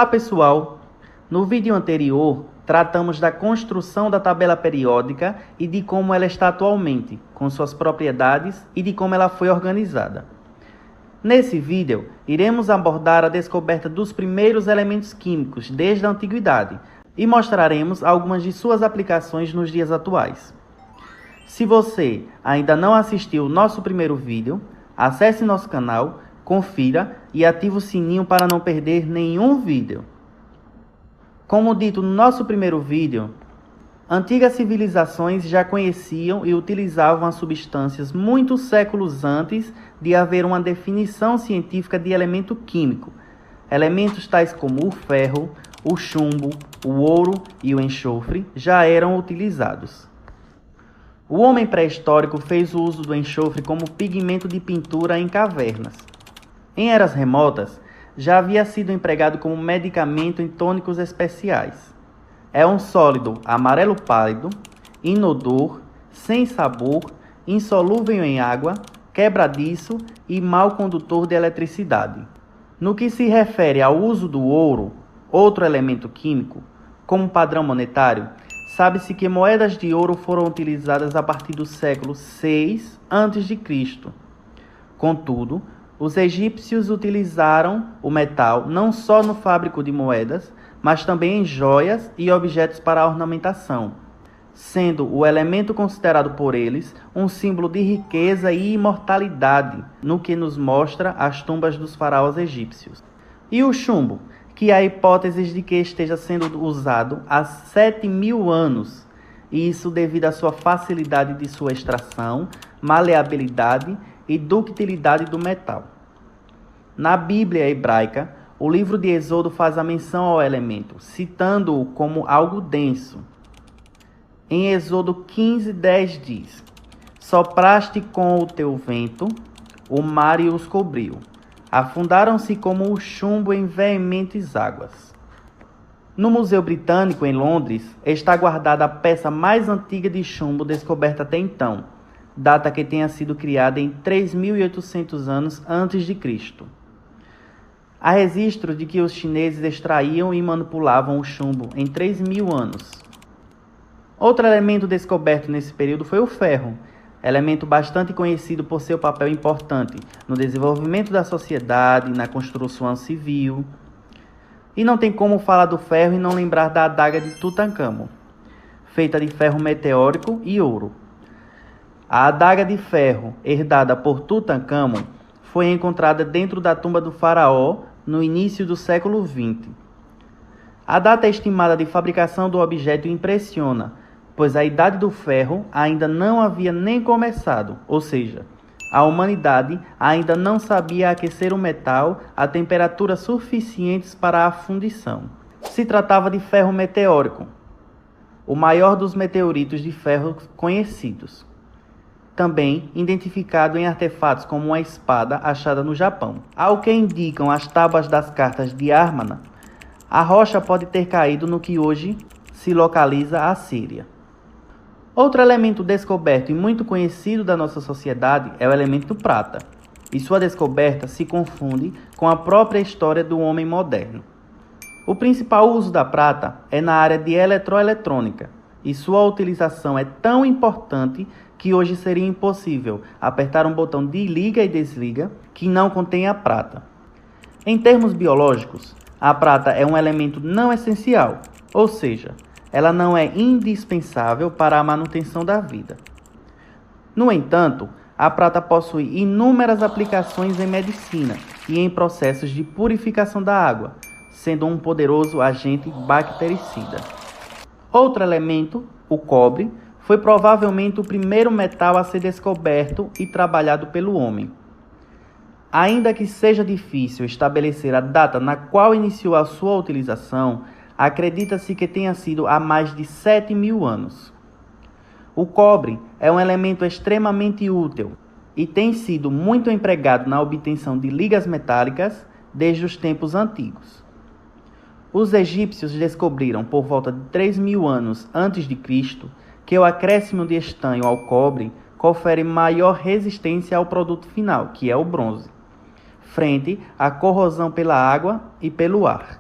Olá pessoal, no vídeo anterior tratamos da construção da tabela periódica e de como ela está atualmente, com suas propriedades e de como ela foi organizada. Nesse vídeo, iremos abordar a descoberta dos primeiros elementos químicos desde a antiguidade e mostraremos algumas de suas aplicações nos dias atuais. Se você ainda não assistiu o nosso primeiro vídeo, acesse nosso canal, confira e ative o sininho para não perder nenhum vídeo. Como dito no nosso primeiro vídeo, antigas civilizações já conheciam e utilizavam as substâncias muitos séculos antes de haver uma definição científica de elemento químico. Elementos tais como o ferro, o chumbo, o ouro e o enxofre já eram utilizados. O homem pré-histórico fez o uso do enxofre como pigmento de pintura em cavernas. Em eras remotas, já havia sido empregado como medicamento em tônicos especiais. É um sólido amarelo pálido, inodor, sem sabor, insolúvel em água, quebradiço e mau condutor de eletricidade. No que se refere ao uso do ouro, outro elemento químico, como padrão monetário, sabe-se que moedas de ouro foram utilizadas a partir do século VI a.C. Contudo, os egípcios utilizaram o metal não só no fábrico de moedas, mas também em joias e objetos para ornamentação, sendo o elemento considerado por eles um símbolo de riqueza e imortalidade, no que nos mostra as tumbas dos faraós egípcios. E o chumbo, que há hipóteses de que esteja sendo usado há 7.000 anos, e isso devido à sua facilidade de sua extração, maleabilidade e ductilidade do metal. Na Bíblia hebraica, o livro de Êxodo faz a menção ao elemento, citando-o como algo denso. Em Êxodo 15:10 diz: "Sopraste com o teu vento, o mar e os cobriu. Afundaram-se como o chumbo em veementes águas." No Museu Britânico, em Londres, está guardada a peça mais antiga de chumbo descoberta até então, data que tenha sido criada em 3.800 anos antes de Cristo. Há registro de que os chineses extraíam e manipulavam o chumbo em 3.000 anos. Outro elemento descoberto nesse período foi o ferro, elemento bastante conhecido por seu papel importante no desenvolvimento da sociedade, na construção civil. E não tem como falar do ferro e não lembrar da adaga de Tutancâmon, feita de ferro meteórico e ouro. A adaga de ferro, herdada por Tutancâmon, foi encontrada dentro da tumba do faraó no início do século XX. A data estimada de fabricação do objeto impressiona, pois a idade do ferro ainda não havia nem começado, ou seja, a humanidade ainda não sabia aquecer o metal a temperaturas suficientes para a fundição. Se tratava de ferro meteórico, o maior dos meteoritos de ferro conhecidos, também identificado em artefatos como uma espada achada no Japão. Ao que indicam as tábuas das cartas de Armana, a rocha pode ter caído no que hoje se localiza a Síria. Outro elemento descoberto e muito conhecido da nossa sociedade é o elemento prata, e sua descoberta se confunde com a própria história do homem moderno. O principal uso da prata é na área de eletroeletrônica, e sua utilização é tão importante que hoje seria impossível apertar um botão de liga e desliga que não contenha prata. Em termos biológicos, a prata é um elemento não essencial, ou seja, ela não é indispensável para a manutenção da vida. No entanto, a prata possui inúmeras aplicações em medicina e em processos de purificação da água, sendo um poderoso agente bactericida. Outro elemento, o cobre, foi provavelmente o primeiro metal a ser descoberto e trabalhado pelo homem. Ainda que seja difícil estabelecer a data na qual iniciou a sua utilização, acredita-se que tenha sido há mais de 7.000 anos. O cobre é um elemento extremamente útil e tem sido muito empregado na obtenção de ligas metálicas desde os tempos antigos. Os egípcios descobriram por volta de 3.000 anos antes de Cristo que o acréscimo de estanho ao cobre confere maior resistência ao produto final, que é o bronze, frente à corrosão pela água e pelo ar.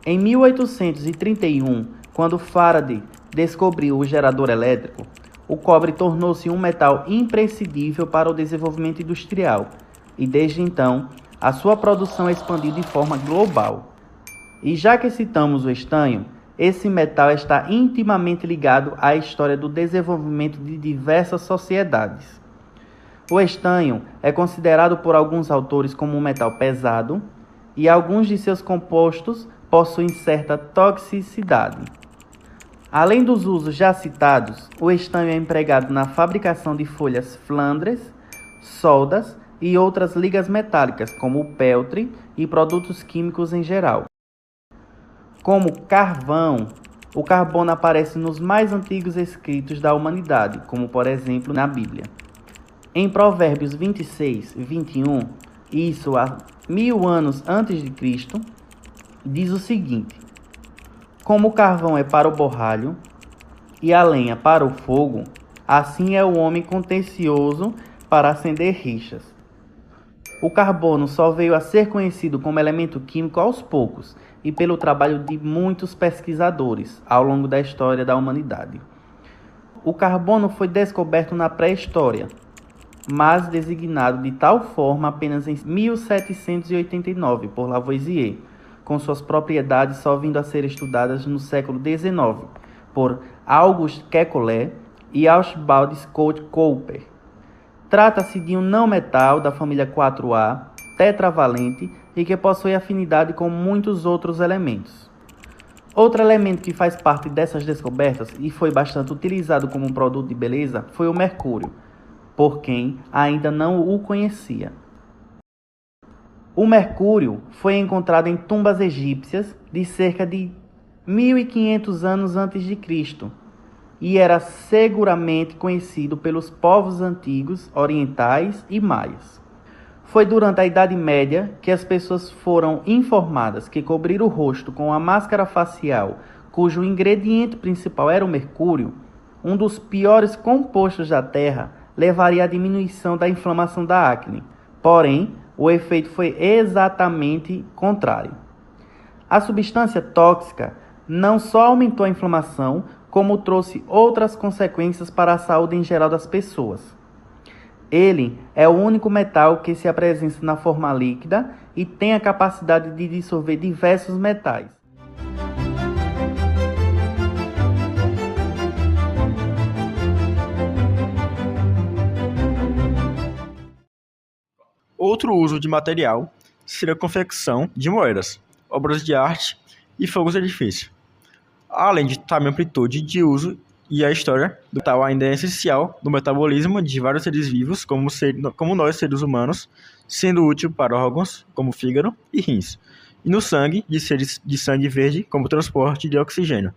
Em 1831, quando Faraday descobriu o gerador elétrico, o cobre tornou-se um metal imprescindível para o desenvolvimento industrial e, desde então, a sua produção expandiu de forma global. E já que citamos o estanho, esse metal está intimamente ligado à história do desenvolvimento de diversas sociedades. O estanho é considerado por alguns autores como um metal pesado e alguns de seus compostos possuem certa toxicidade. Além dos usos já citados, o estanho é empregado na fabricação de folhas Flandres, soldas e outras ligas metálicas, como o peltre e produtos químicos em geral. Como carvão, o carbono aparece nos mais antigos escritos da humanidade, como por exemplo na Bíblia. Em Provérbios 26 e 21, isso há 1000 anos antes de Cristo, diz o seguinte: como o carvão é para o borralho e a lenha para o fogo, assim é o homem contencioso para acender rixas. O carbono só veio a ser conhecido como elemento químico aos poucos e pelo trabalho de muitos pesquisadores ao longo da história da humanidade. O carbono foi descoberto na pré-história, mas designado de tal forma apenas em 1789 por Lavoisier, com suas propriedades só vindo a ser estudadas no século XIX por Auguste Kekulé e Archibald Scott Cooper. Trata-se de um não-metal da família 4A, tetravalente e que possui afinidade com muitos outros elementos. Outro elemento que faz parte dessas descobertas e foi bastante utilizado como um produto de beleza foi o mercúrio, por quem ainda não o conhecia. O mercúrio foi encontrado em tumbas egípcias de cerca de 1500 anos antes de Cristo e era seguramente conhecido pelos povos antigos, orientais e maias. Foi durante a Idade Média que as pessoas foram informadas que cobrir o rosto com a máscara facial, cujo ingrediente principal era o mercúrio, um dos piores compostos da Terra, levaria à diminuição da inflamação da acne. Porém, o efeito foi exatamente contrário. A substância tóxica não só aumentou a inflamação, como trouxe outras consequências para a saúde em geral das pessoas. Ele é o único metal que se apresenta na forma líquida e tem a capacidade de dissolver diversos metais. Outro uso de material seria a confecção de moedas, obras de arte e fogos de artifício. Além de tamanha amplitude de uso e a história do metal ainda é essencial no metabolismo de vários seres vivos, como nós, seres humanos, sendo útil para órgãos como fígado e rins, e no sangue de seres de sangue verde, como transporte de oxigênio,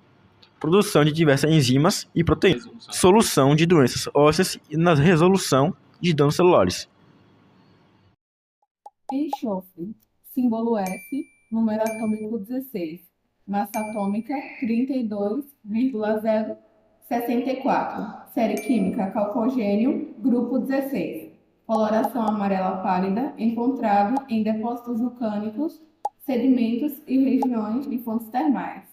produção de diversas enzimas e proteínas, solução de doenças ósseas e na resolução de danos celulares. Enxofre, símbolo F, número atômico 16, massa atômica 32,064, série química calcogênio, grupo 16, coloração amarela pálida, encontrado em depósitos vulcânicos, sedimentos e regiões de fontes termais.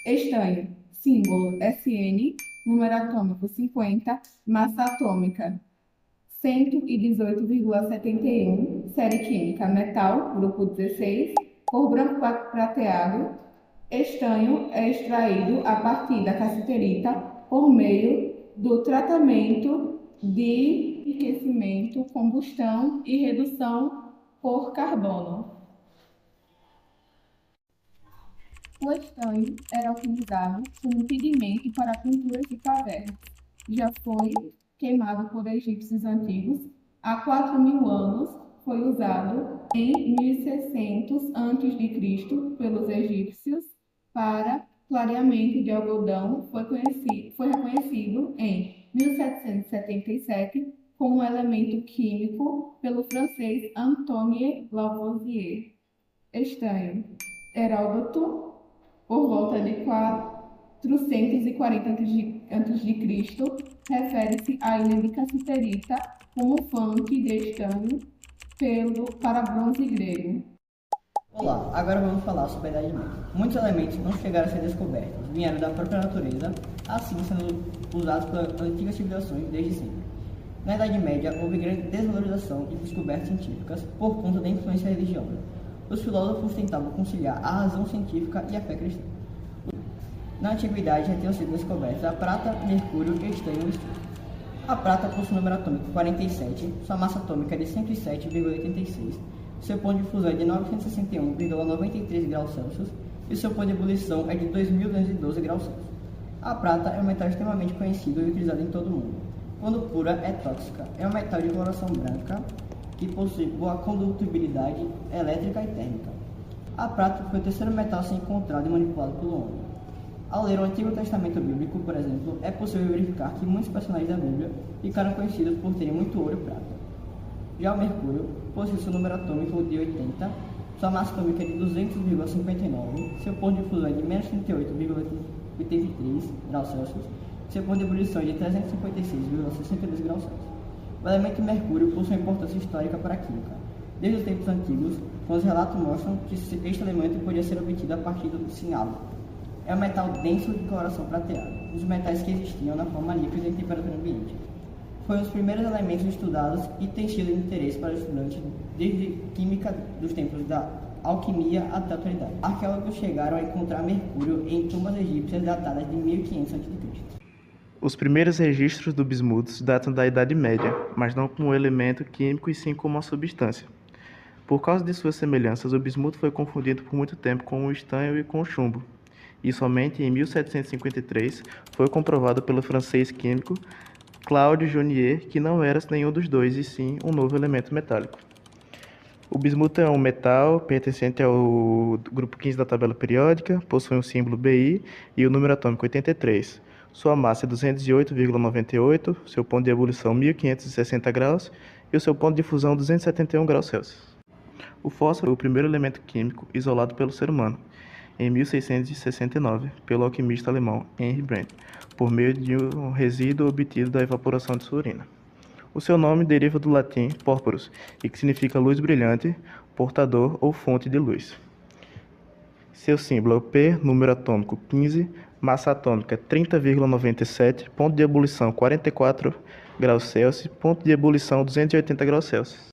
Estanho, símbolo SN, número atômico 50, massa atômica 118,71, série química metal, grupo 16, cor branco prateado. Estanho é extraído a partir da cassiterita por meio do tratamento de enriquecimento, combustão e redução por carbono. O estanho era utilizado como pigmento para pinturas de cavernas. Já foi queimado por egípcios antigos há 4.000 anos, foi usado em 1600 a.C. pelos egípcios para clareamento de algodão, foi reconhecido em 1777 como um elemento químico pelo francês Antoine Lavoisier. Estanho. Heródoto, por volta de 440 a.C., refere-se à ilha de Cassiterita como fonte de estanho para bronze grego. Olá, agora vamos falar sobre a Idade Média. Muitos elementos não chegaram a ser descobertos, vieram da própria natureza, assim sendo usados pelas antigas civilizações desde sempre. Na Idade Média, houve grande desvalorização de descobertas científicas por conta da influência religiosa. Os filósofos tentavam conciliar a razão científica e a fé cristã. Na antiguidade já tinham sido descobertos a prata, mercúrio, estanho e estufa. A prata possui número atômico 47, sua massa atômica é de 107,86, seu ponto de fusão é de 961,93 graus Celsius e seu ponto de ebulição é de 2.212 graus Celsius. A prata é um metal extremamente conhecido e utilizado em todo o mundo. Quando pura, é tóxica. É um metal de coloração branca que possui boa condutibilidade elétrica e térmica. A prata foi o terceiro metal a ser encontrado e manipulado pelo homem. Ao ler o Antigo Testamento Bíblico, por exemplo, é possível verificar que muitos personagens da Bíblia ficaram conhecidos por terem muito ouro e prata. Já o mercúrio possui seu número atômico de 80, sua massa atômica é de 200,59, seu ponto de fusão é de menos 38,83 graus Celsius, seu ponto de ebulição é de 356,62 graus Celsius. O elemento mercúrio possui uma importância histórica para a química. Desde os tempos antigos, os relatos mostram que este elemento podia ser obtido a partir do cianuro. É um metal denso de coloração prateada, os metais que existiam na forma líquida em temperatura ambiente. Foi um dos primeiros elementos estudados e tem sido de interesse para os estudantes desde química dos tempos da alquimia até a atualidade. Arqueólogos chegaram a encontrar mercúrio em tumbas egípcias datadas de 1500 a.C. Os primeiros registros do bismuto datam da Idade Média, mas não como um elemento químico e sim como uma substância. Por causa de suas semelhanças, o bismuto foi confundido por muito tempo com o estanho e com o chumbo. E somente em 1753 foi comprovado pelo francês químico Claude Jonier que não era nenhum dos dois, e sim um novo elemento metálico. O bismuto é um metal pertencente ao grupo 15 da tabela periódica, possui um símbolo Bi e o número atômico 83. Sua massa é 208,98, seu ponto de ebulição 1560 graus e o seu ponto de fusão 271 graus Celsius. O fósforo foi o primeiro elemento químico isolado pelo ser humano, em 1669, pelo alquimista alemão Henry Brand, por meio de um resíduo obtido da evaporação de sua urina. O seu nome deriva do latim purpurus, e que significa luz brilhante, portador ou fonte de luz. Seu símbolo é o P, número atômico 15, massa atômica 30,97, ponto de ebulição 44 graus Celsius, ponto de ebulição 280 graus Celsius.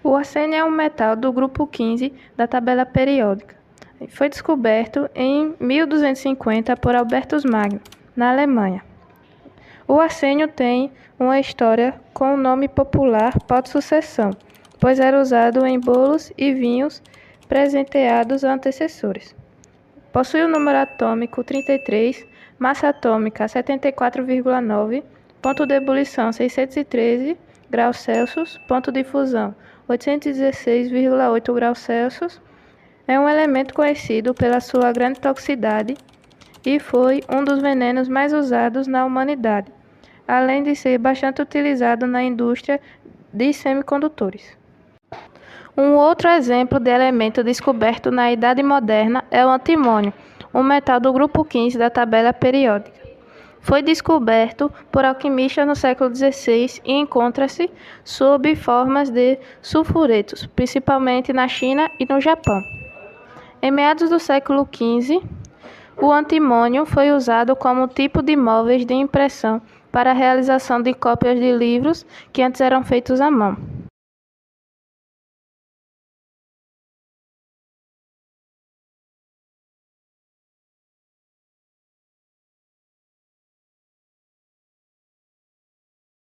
O arsênio é um metal do grupo 15 da tabela periódica. Foi descoberto em 1250 por Albertus Magno, na Alemanha. O arsênio tem uma história com o nome popular pó de sucessão, pois era usado em bolos e vinhos presenteados a antecessores. Possui o número atômico 33, massa atômica 74,9, ponto de ebulição 613 graus Celsius, ponto de fusão 816,8 graus Celsius. É um elemento conhecido pela sua grande toxicidade e foi um dos venenos mais usados na humanidade, além de ser bastante utilizado na indústria de semicondutores. Um outro exemplo de elemento descoberto na Idade Moderna é o antimônio, um metal do grupo 15 da tabela periódica. Foi descoberto por alquimistas no século XVI e encontra-se sob formas de sulfuretos, principalmente na China e no Japão. Em meados do século XV, o antimônio foi usado como tipo de móveis de impressão para a realização de cópias de livros que antes eram feitos à mão.